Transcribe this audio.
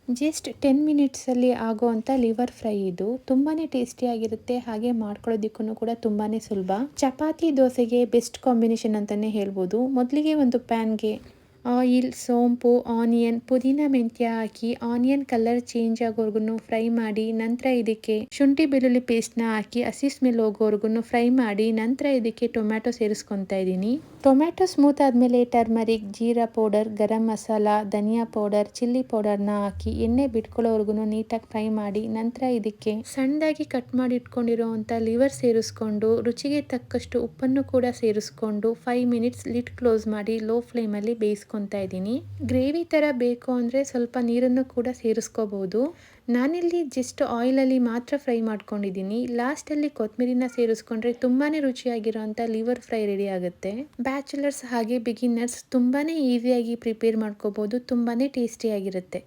Just 10 ಮಿನಿಟ್ಸಲ್ಲಿ ಆಗೋವಂಥ liver fry ಇದು. ತುಂಬಾ ಟೇಸ್ಟಿಯಾಗಿರುತ್ತೆ, ಹಾಗೆ ಮಾಡ್ಕೊಳ್ಳೋದಕ್ಕೂ ಕೂಡ ತುಂಬಾ ಸುಲಭ. ಚಪಾತಿ ದೋಸೆಗೆ ಬೆಸ್ಟ್ ಕಾಂಬಿನೇಷನ್ ಅಂತಲೇ ಹೇಳ್ಬೋದು. ಮೊದಲಿಗೆ ಒಂದು ಪ್ಯಾನ್ಗೆ ಆಯಿಲ್, ಸೋಂಪು, ಆನಿಯನ್, ಪುದೀನ, ಮೆಂತ್ಯ ಹಾಕಿ ಆನಿಯನ್ ಕಲರ್ ಚೇಂಜ್ ಆಗೋವರೆಗೂ ಫ್ರೈ ಮಾಡಿ, ನಂತರ ಇದಕ್ಕೆ ಶುಂಠಿ ಬೆಳ್ಳುಳ್ಳಿ ಪೇಸ್ಟ್ನ ಹಾಕಿ ಹಸಿ ಸ್ಮೆಲ್ ಹೋಗೋವರೆಗೂ ಫ್ರೈ ಮಾಡಿ, ನಂತರ ಇದಕ್ಕೆ ಟೊಮ್ಯಾಟೊ ಸೇರಿಸ್ಕೊತಾ ಇದ್ದೀನಿ. ಟೊಮ್ಯಾಟೊ ಸ್ಮೂತ್ ಆದಮೇಲೆ ಟರ್ಮರಿಕ್, ಜೀರಾ ಪೌಡರ್, ಗರಂ ಮಸಾಲ, ಧನಿಯಾ ಪೌಡರ್, ಚಿಲ್ಲಿ ಪೌಡರ್ನ ಹಾಕಿ ಎಣ್ಣೆ ಬಿಟ್ಕೊಳ್ಳೋವರೆಗೂ ನೀಟಾಗಿ ಫ್ರೈ ಮಾಡಿ, ನಂತರ ಇದಕ್ಕೆ ಸಣ್ಣದಾಗಿ ಕಟ್ ಮಾಡಿ ಇಟ್ಕೊಂಡಿರೋವಂಥ ಲಿವರ್ ಸೇರಿಸ್ಕೊಂಡು ರುಚಿಗೆ ತಕ್ಕಷ್ಟು ಉಪ್ಪನ್ನು ಕೂಡ ಸೇರಿಸ್ಕೊಂಡು 5 ಮಿನಿಟ್ಸ್ ಲಿಡ್ ಕ್ಲೋಸ್ ಮಾಡಿ ಲೋ ಫ್ಲೇಮಲ್ಲಿ ಬೇಯಿಸ್ಕೊತಾ ಇದ್ದೀನಿ. ಗ್ರೇವಿ ಥರ ಬೇಕು ಅಂದರೆ ಸ್ವಲ್ಪ ನೀರನ್ನು ಕೂಡ ಸೇರಿಸ್ಕೋಬಹುದು. ನಾನಿಲ್ಲಿ ಜಸ್ಟ್ ಆಯಿಲಲ್ಲಿ ಮಾತ್ರ ಫ್ರೈ ಮಾಡ್ಕೊಂಡಿದ್ದೀನಿ. ಲಾಸ್ಟಲ್ಲಿ ಕೊತ್ತಂಬರಿನ ಸೇರಿಸ್ಕೊಂಡ್ರೆ ತುಂಬಾ ರುಚಿಯಾಗಿರೋಂಥ ಲಿವರ್ ಫ್ರೈ ರೆಡಿ ಆಗುತ್ತೆ. ಬ್ಯಾಚುಲರ್ಸ್ ಹಾಗೆ ಬಿಗಿನರ್ಸ್ ತುಂಬಾ ಈಸಿಯಾಗಿ ಪ್ರಿಪೇರ್ ಮಾಡ್ಕೋಬೋದು, ತುಂಬಾ ಟೇಸ್ಟಿಯಾಗಿರುತ್ತೆ.